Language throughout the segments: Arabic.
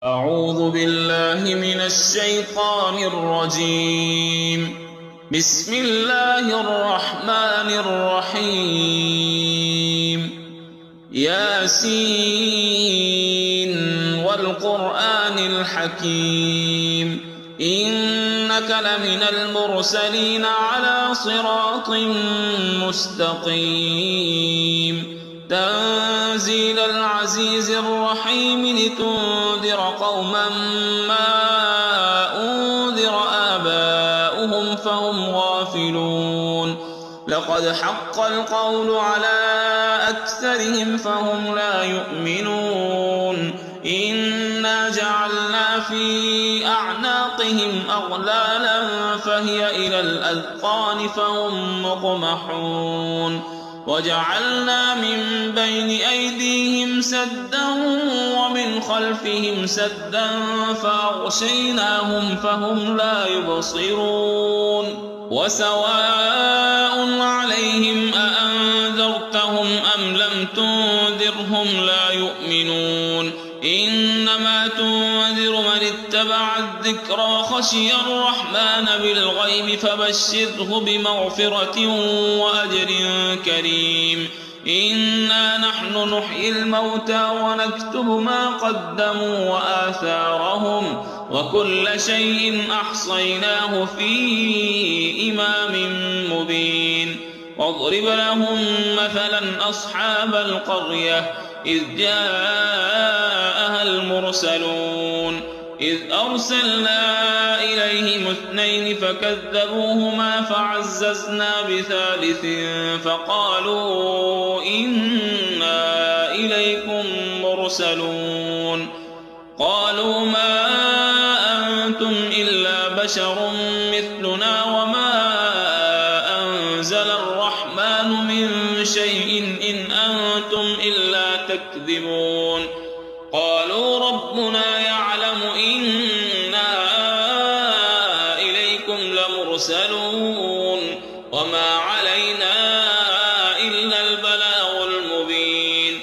أعوذ بالله من الشيطان الرجيم. بسم الله الرحمن الرحيم. ياسين والقرآن الحكيم إنك لمن المرسلين على صراط مستقيم تنزيل العزيز الرحيم لتنذر قوما ما أنذر آباؤهم فهم غافلون لقد حق القول على أكثرهم فهم لا يؤمنون إنا جعلنا في أعناقهم أغلالا فهي إلى الأذقان فهم مقمحون وجعلنا من بين أيديهم سدا ومن خلفهم سدا فأغشيناهم فهم لا يبصرون وسواء عليهم أأنذرتهم أم لم تنذرهم لا يؤمنون إنما تنذر من اتبع الذكر وخشي الرحمن بالغيب فبشره بمغفرة وأجر كريم إنا نحن نحيي الموتى ونكتب ما قدموا وآثارهم وكل شيء أحصيناه في إمام مبين واضرب لهم مثلا أصحاب القرية إذ جاءها المرسلون إذ أرسلنا إليهم اثنين فكذبوهما فعززنا بثالث فقالوا إنا إليكم مرسلون قالوا ما أنتم إلا بشر مثلنا وما أنزل الرحمن من شيء إن أنتم إلا تكذبون قالوا ربنا يعلم إنا إليكم لمرسلون وما علينا إلا البلاغ المبين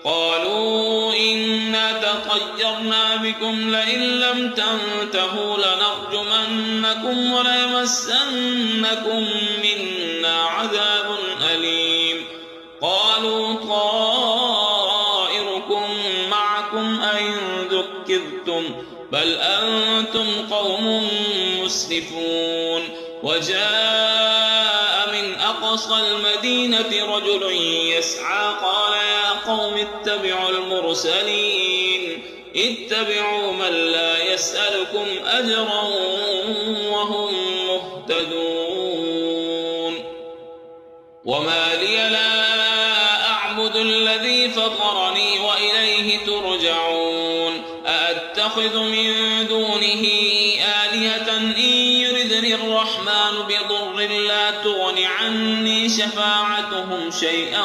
قالوا إنا تطيرنا بكم لئن لم تنتهوا لنرجمنكم وليمسنكم منا عذاب أليم قالوا طائركم معكم أئن ذكرتم بل أنتم قوم مسرفون وجاء من أقصى المدينة رجل يسعى قال يا قوم اتبعوا المرسلين اتبعوا من لا يسألكم أجرا وهم مهتدون وما لي لا أعبد الذي فطرني وإليه ترجعون أأتخذ من دونه آلهة إن يردني الرحمن بضر لا تغن عني شفاعتهم شيئا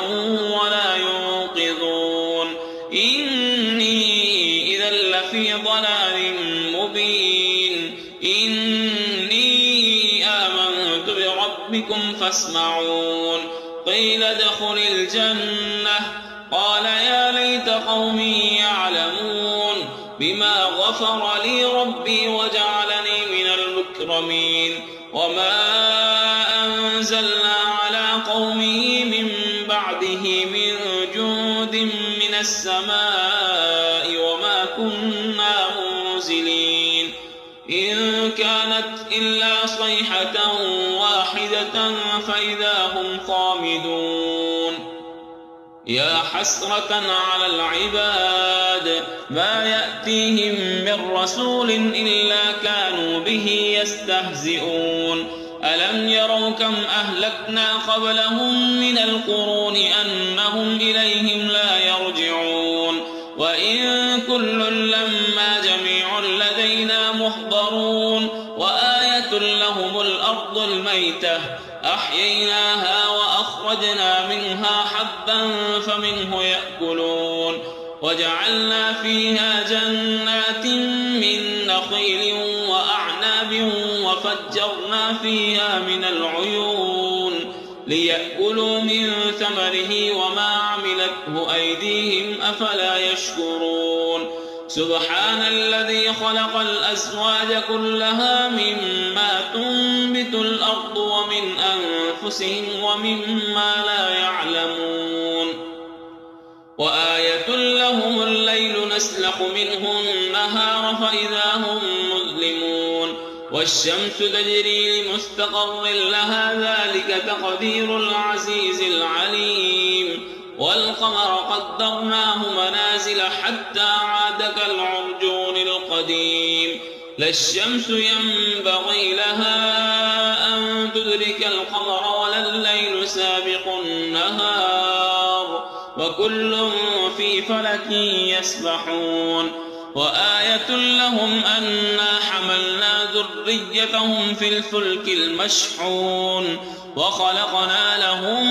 ولا ينقذون إني إذا لفي ضلال مبين إني آمنت بربكم فاسمعون قيل ادخل الجنة قال يا ليت قومي يعلمون بما غفر لي ربي وجعلني من المكرمين وما أنزلنا على قومه من بعده من جند من السماء وما كنا منزلين إن كانت إلا صيحة واحدة فإذا هم خامدون يا حسرة على العباد ما يأتيهم من رسول إلا كانوا به يستهزئون ألم يروا كم أهلكنا قبلهم من القرون أنهم إليهم لا يرجعون وإن كل لما جميع لدينا محضرون وآية لهم الأرض الميتة أحييناها وأخرجنا منها حبا فمنه يأكلون وجعلنا فيها جنات من نخيل وأعناب وفجرنا فيها من العيون ليأكلوا من ثمره وما عملته أيديهم أفلا يشكرون سبحان الذي خلق الأزواج كلها مما تنبت الأرض ومن أنفسهم ومما لا يعلمون وآية لهم الليل نسلخ منه النهار فإذا هم مظلمون والشمس تجري لمستقر لها ذلك تقدير العزيز العليم والقمر قدرناه منازل حتى عاد كالعرجون القديم لا الشمس ينبغي لها أن تدرك القمر ولا الليل سابق النهار وكل في فلك يسبحون وآية لهم أنا حملنا ذريتهم في الفلك المشحون وخلقنا لهم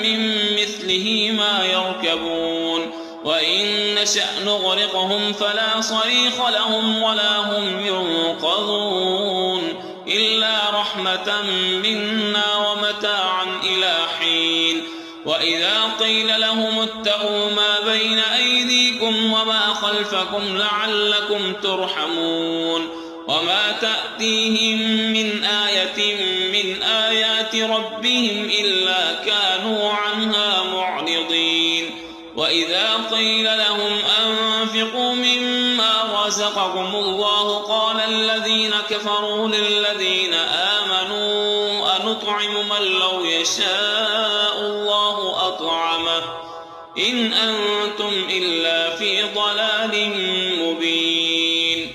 من مثله ما يركبون وإن نشأ نغرقهم فلا صريخ لهم ولا هم ينقذون إلا رحمة منا ومتاعا إلى حين وإذا قيل لهم اتقوا ما بين أيديكم وما خلفكم لعلكم ترحمون وما تأتيهم من آية من آيات ربهم إلا كانوا عنها معرضين وإذا قيل لهم أنفقوا مما رزقكم الله قال الذين كفروا للذين آمنوا أنطعم من لو يشاء الله أطعمه إن أنتم إلا في ضلال مبين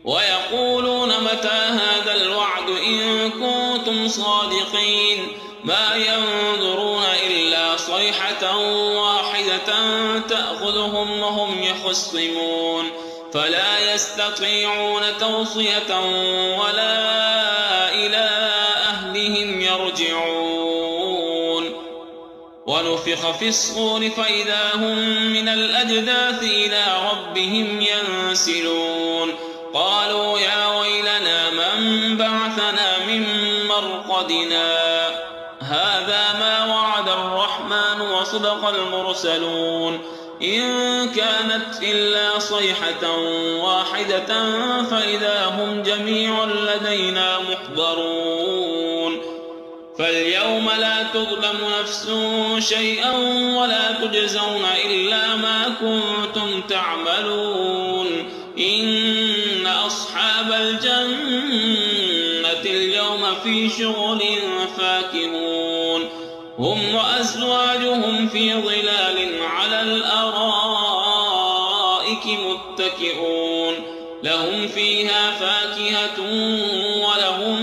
ويقولون متى هذا الوعد إن كنتم صادقين ما ينظرون إلا صيحة واحدة تأخذهم وهم يخصمون فلا يستطيعون توصية ولا إلى أهلهم يرجعون ونفخ في الصور فإذا هم من الأجداث إلى ربهم ينسلون قالوا يا ويلنا من بعثنا من مرقدنا هذا ما وعد الرحمن وصدق المرسلون إن كانت إلا صيحة واحدة فإذا هم جميع لدينا محضرون فاليوم لا تظلم نفس شيئا ولا تجزون إلا ما كنتم تعملون إن أصحاب الجنة اليوم في شغل فاكهون هم وأزواجهم في ظلال على الأرائك متكئون لهم فيها فاكهة ولهم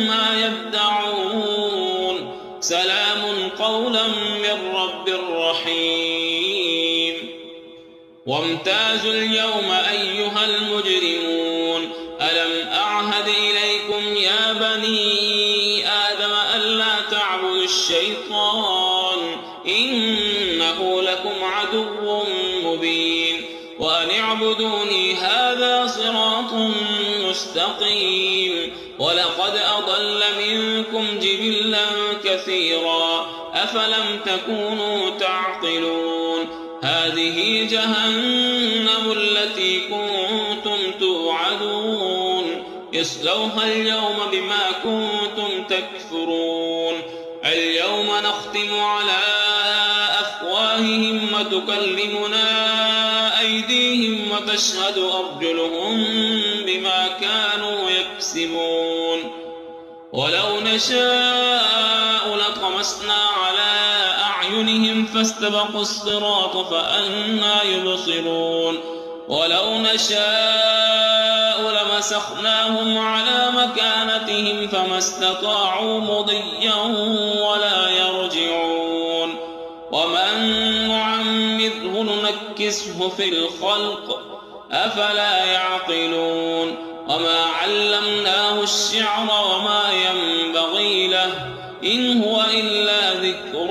ما يدعون سلام قولا من رب رحيم وامتازوا اليوم أيها المجرمون ألم أعهد إليكم يا بني آدم ألا تعبدوا الشيطان إنه لكم عدو مبين وأن اعبدوني هذا صراط مستقيم ولقد أضل منكم جبلا كثيرا أفلم تكونوا تعقلون هذه جهنم التي كنتم توعدون اصلوها اليوم بما كنتم تكفرون اليوم نختم على أفواههم وتكلمنا أيديهم وتشهد أرجلهم بما كانوا يكسبون ولو نشاء لطمسنا على أعينهم فاستبقوا الصراط فأنى يبصرون ولو نشاء لمسخناهم على مكانتهم فما استطاعوا مضيا ولا يرجعون ومن نعمره ننكسه في الخلق أفلا يعقلون وما علمناه الشعر وما ينبغي له إن هو إلا ذكر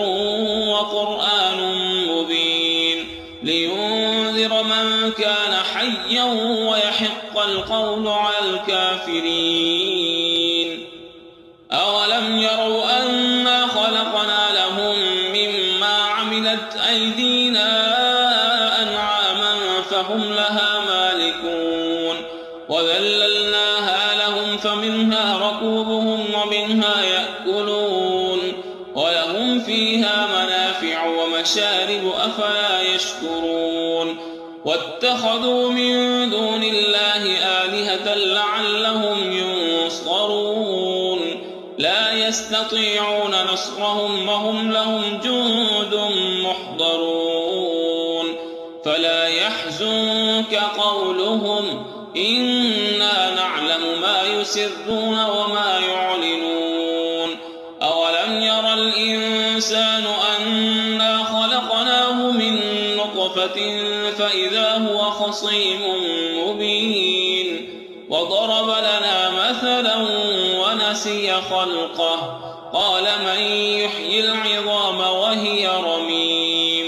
وقرآن مبين لينذر من كان حيا ويحق القول على الكافرين أولم يروا أنا خلقنا لهم مما عملت أيدينا أنعاما فهم لها مالكون وذللناها لهم فمنها ركوبهم ومنها يأكلون ولهم فيها منافع ومشارب أفلا يشكرون واتخذوا من دون الله آلهة لعلهم ينصرون لا يستطيعون نصرهم وهم لهم جند محضرون فلا يحزنك قولهم إنا نعلم ما يسرون وما يعلنون أولم ير الإنسان أنا خلقناه من نطفة فإذا هو خصيم مبين وضرب لنا مثلا ونسي خلقه قال من يحيي العظام وهي رميم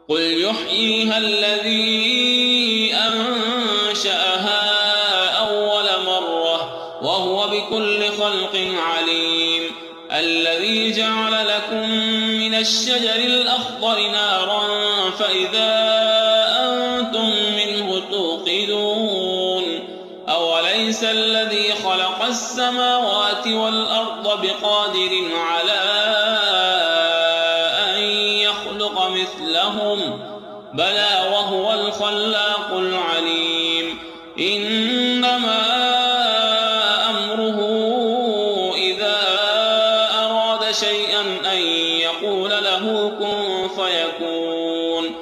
قل يحييها الذي أنشأها أول مرة وهو بكل خلق عليم الذي جعل لكم من الشجر الأخضر نارا فإذا أنتم منه توقدون أوليس الذي خلق السماوات والأرض بقادر على أن يخلق مثلهم بلى وهو الخلاق العليم إنما أمره إذا أراد شيئا أن يقول له كن فيكون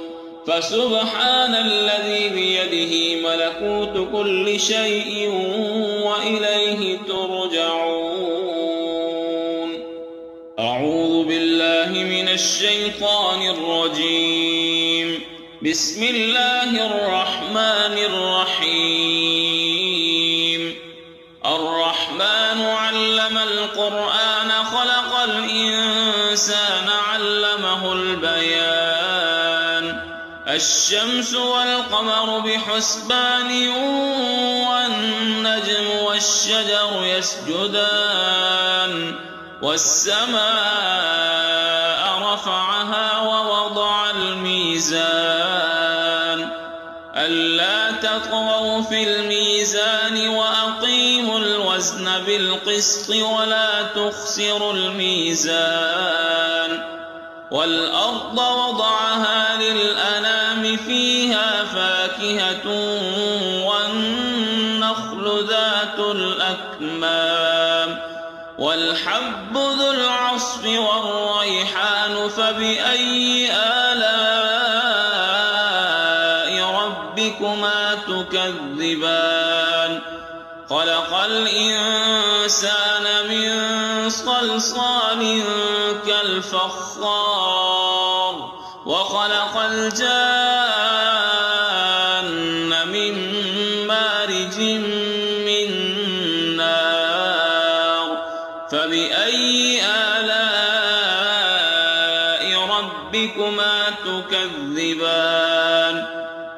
فسبحان الذي بيده ملكوت كل شيء وإليه ترجعون أعوذ بالله من الشيطان الرجيم بسم الله الرحمن الرحيم الرحمن علم القرآن خلق الإنسان علمه البيان الشمس والقمر بحسبان والنجم والشجر يسجدان والسماء رفعها ووضع الميزان ألا تطغوا في الميزان وأقيموا الوزن بالقسط ولا تخسروا الميزان والأرض وضعها للأنام فيها فاكهة والنخل ذات الأكمام والحب ذو العصف والريحان فبأي آلاء ربكما تكذبان خلق الإنسان من صلصال كالفخار وخلق الجان من مارج من نار فبأي آلاء ربكما تكذبان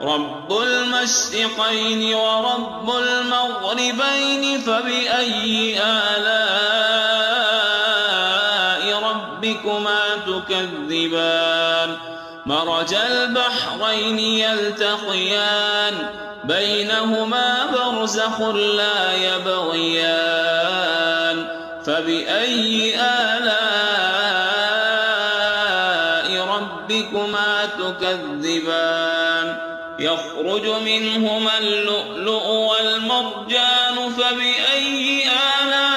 رب المشرقين ورب المغربين فبأي آلاء ربكما تكذبان مرج البحرين يلتقيان بينهما برزخ لا يبغيان فبأي آلاء ربكما تكذبان يخرج منهما اللؤلؤ والمرجان فبأي آلاء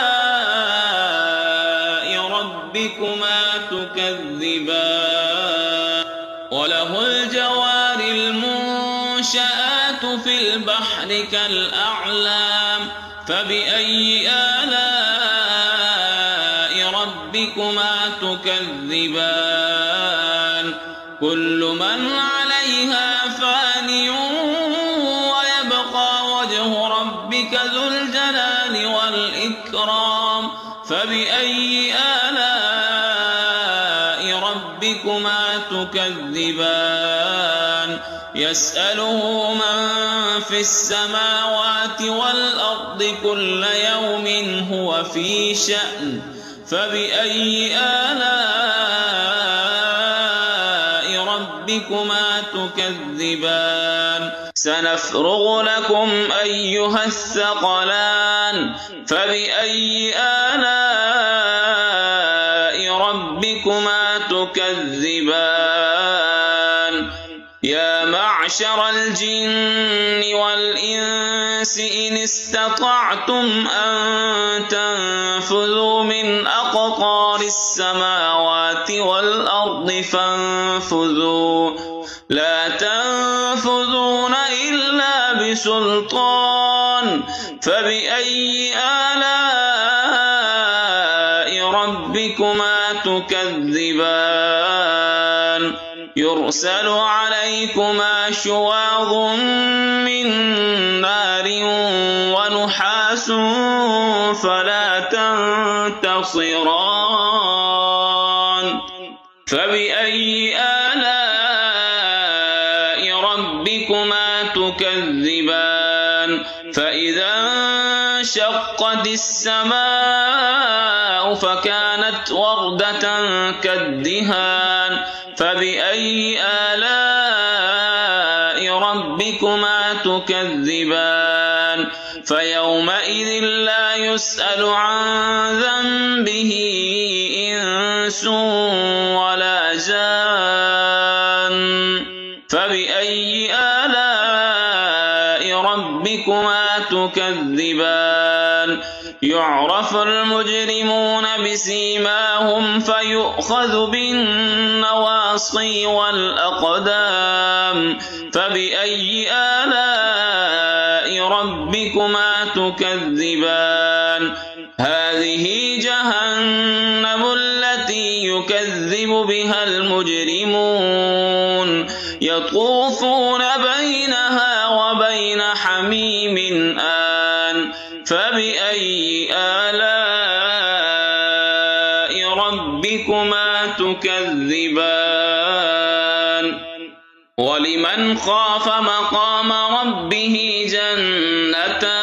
ربكما تكذبان وله الجوار المنشآت في البحر كالأعلام فبأي آلاء ربكما تكذبان كل من عليها فان ويبقى وجه ربك ذو الجلال والإكرام فبأي آلاء ربكما تكذبان يسأله من في السماوات والأرض كل يوم هو في شأن فبأي آلاء ربكما تكذبان سنفرغ لكم أيها أيها الثقلان فبأي آلاء ربكما تكذبان يا معشر الجن والإنس إن استطعتم أن تنفذوا من أقطار السماوات والأرض فانفذوا لا تنفذون إلا بسلطان فبأي آلاء ربكما تكذبان يرسل عليكما شواظ من نار ونحاس فلا تنتصران فبأي آلاء ربكما تكذبان فإذا انشقت السماء فكانت وردة كالدهان فبأي آلاء ربكما تكذبان فيومئذ لا يسأل عن ذنبه إنس ولا جان فبأي آلاء ربكما تكذبان يعرف المجرمون بسيماهم فيؤخذ بالنواصي والأقدام فبأي آلاء ربكما تكذبان هذه جهنم التي يكذب بها المجرمون يطوفون بينها وبين حميم آن فبأي آلاء ربكما تكذبان ولمن خاف مقام ربه جنتان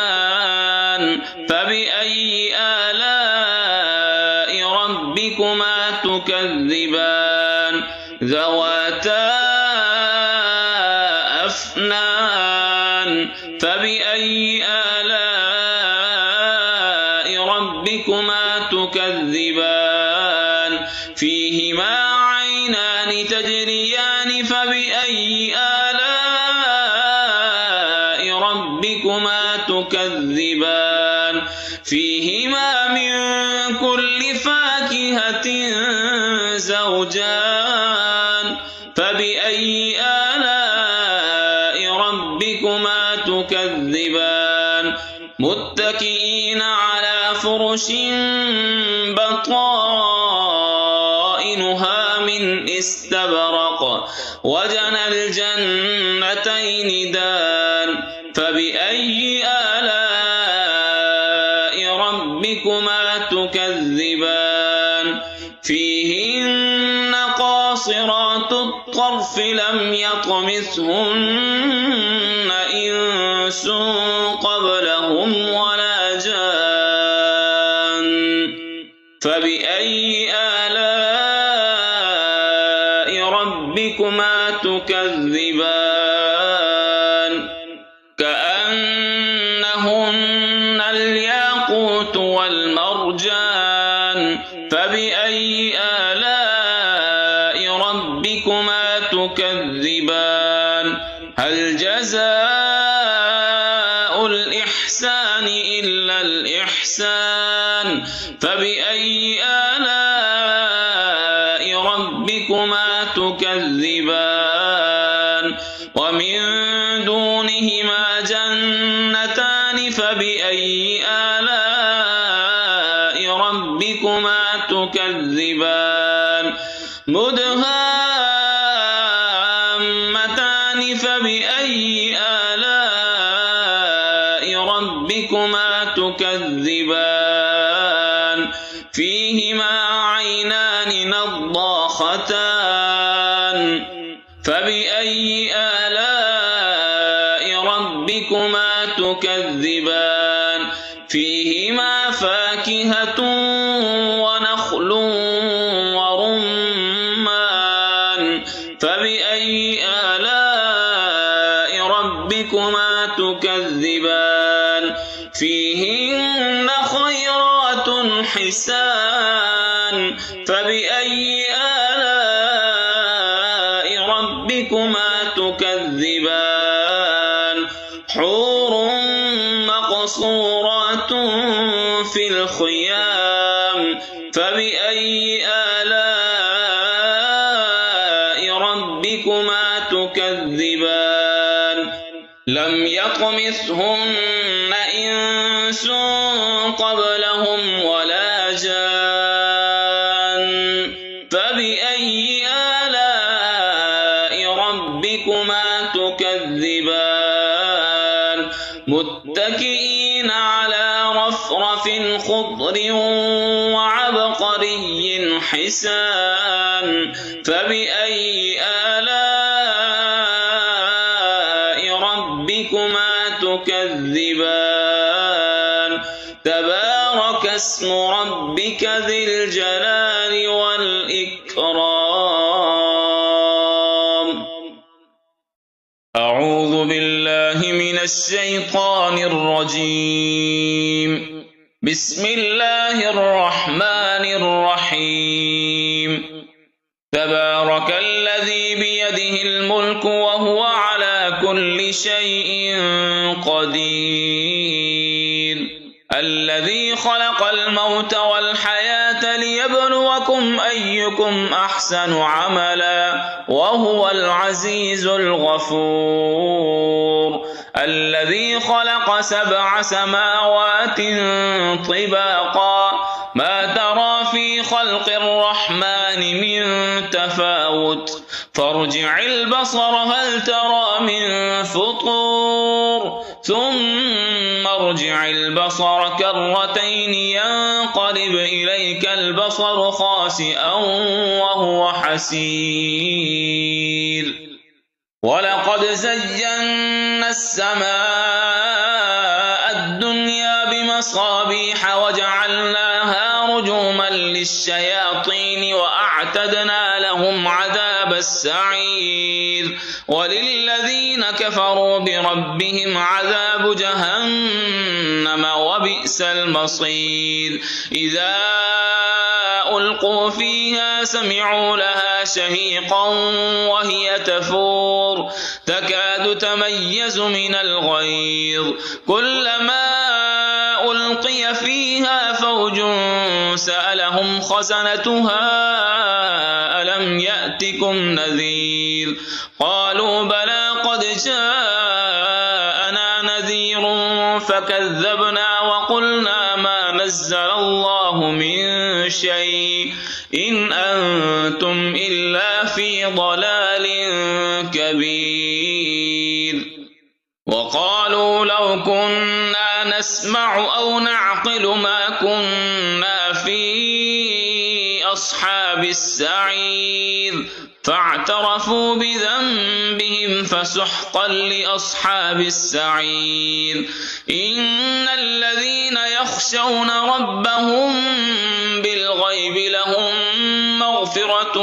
فبأي آلاء ربكما تكذبان ذواتا أفنان فبأي آلاء ربكما تكذبان فيهما عينان تجريان فبأي آلاء ربكما تكذبان فيهما من كل فاكهة زوجان فبأي آلاء ربكما تكذبان متكئين على فرش بطائنها من استبرق وجنى الجنتين دان فبأي آلاء ربكما تكذبان فيهن قاصرات الطرف لم يطمثهن إنس قبلهم ولا جان فبأي آلاء ربكما تكذبان كأنهن الياقوت والمرجان فبأي آلاء ربكما تكذبان هل جزاء الإحسان إلا الإحسان فبأي آلاء ربكما تكذبان ومن دونهما جنتان فبأي آلاء ربكما تكذبان مدهامتان فبأي آلاء ربكما تكذبان فيهما عينان نضاختان فبأي آلاء ربكما تكذبان فيهما فاكهة ونخل ورمان فبأي آلاء ربكما تكذبان فيهن خيرات حسان فبأي آلاء ربكما تكذبان حور مقصورات في الخيام فبأي آلاء ربكما تكذبان لم يطمثهن إنس قبلهم ولا جان فبأي آلاء ربكما تكذبان متكئين على رفرف خضر وعبقري حسان فبأي آلاء ربكما تكذبان تبارك اسم ربك ذي الجلال والإكرام أعوذ بالله من الشيطان الرجيم بسم الله الرحمن الرحيم تبارك الذي بيده الملك وهو على كل شيء قدير الذي خلق الموت والحياة ليبلوكم أيكم أحسن عملا وهو العزيز الغفور الذي خلق 7 سماوات طباقا ما ترى في خلق الرحمن من تفاوت فارجع البصر هل ترى من فطور ثم ارجع البصر كرتين ينقلب إليك البصر خاسئا وهو حسير ولقد زينا السماء الدنيا بمصابيح وجعلناها رجوما للشياطين وأعتدنا لهم عذاب السعير وللذين كفروا بربهم عذاب جهنم وبئس المصير إذا ألقوا فيها سمعوا لها شهيقا وهي تفور تكاد تميز من الغيظ كلما ألقي فيها فوج سألهم خزنتها ألم يأتكم نذير قالوا بلى قد جاءنا نذير فكذبنا وقلنا ما نزل الله من شيء إن أنتم إلا في ضلال كبير وقالوا لو كنا نسمع أو نعقل ما كنا في أصحاب السعير فاعترفوا بذنبهم فسحقا لأصحاب السعير إن الذين يخشون ربهم بالغيب لهم مغفرة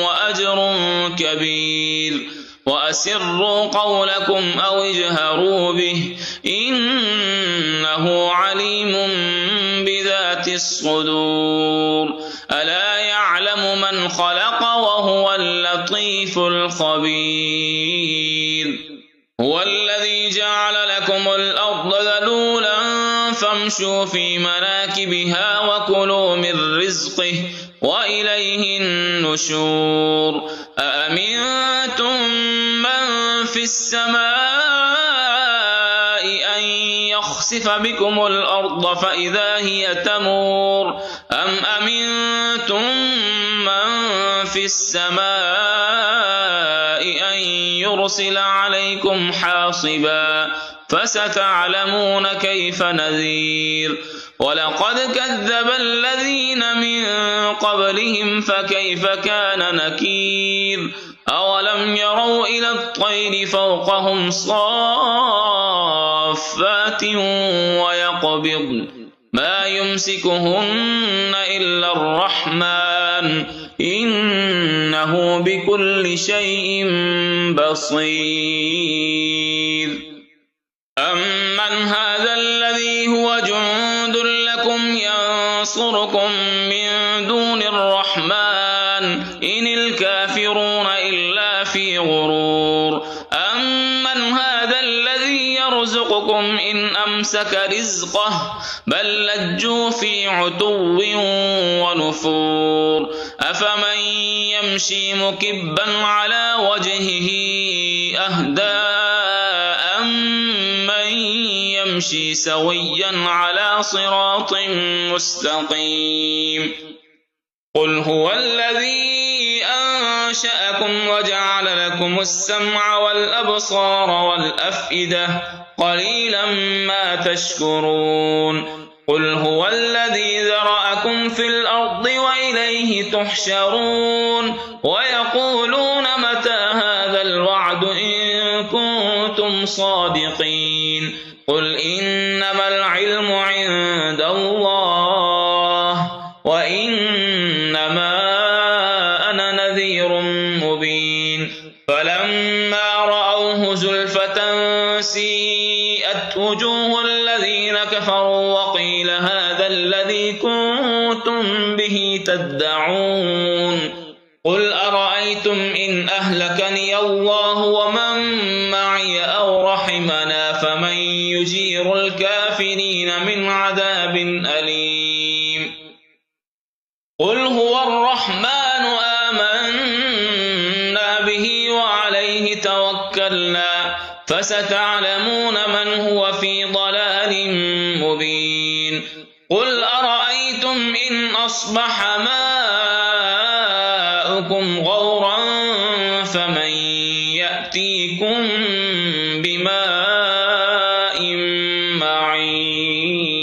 وأجر كبير وأسروا قولكم أو اجهروا به إنه عليم بذات الصدور ألا يعلم من خلق وهو اللطيف الخبير هو الذي جعل لكم الأرض ذلولا فامشوا في مناكبها وكلوا من رزقه وإليه النشور أأمنتم من في السماء أن يخسف بكم الأرض فإذا هي تمور أم أمنتم من في السماء أن يرسل عليكم حاصبا فستعلمون كيف نذير ولقد كذب الذين من قبلهم فكيف كان نكير أولم يروا إلى الطير فوقهم صافات ويقبضن ما يمسكهن إلا الرحمن إنه بكل شيء بصير أمن هذا الذي هو جند لكم ينصركم من دون الرحمن إن الكافرون إلا في غرور أمن هذا الذي يرزقكم إن أمسك رزقه بل لجوا في عتو ونفور أفمن يمشي مكبا على وجهه أهدى أمن يمشي سويا على صراط مستقيم قل هو الذي أنشأكم وجعل لكم السمع والأبصار والأفئدة قليلا ما تشكرون قل هو الذي ذرأكم في الأرض وإليه تحشرون ويقولون متى هذا الوعد إن كنتم صادقين قل إنما العلم عند الله وإنما أنا نذير مبين فلما رأوه زلفة سيئت وجوه الذين كفروا وقيل هذا الذي كنتم به تدعون قل أرأيتم إن أهلكني الله ومن معي أو رحمنا فمن يجير الكافرين من عذاب أليم قل هو الرحمن آمنا به وعليه توكلنا فستعلمون من هو في ضلال مبين قل أرأيتم إن أصبح ماؤكم غورا فمن يأتيكم بماء معين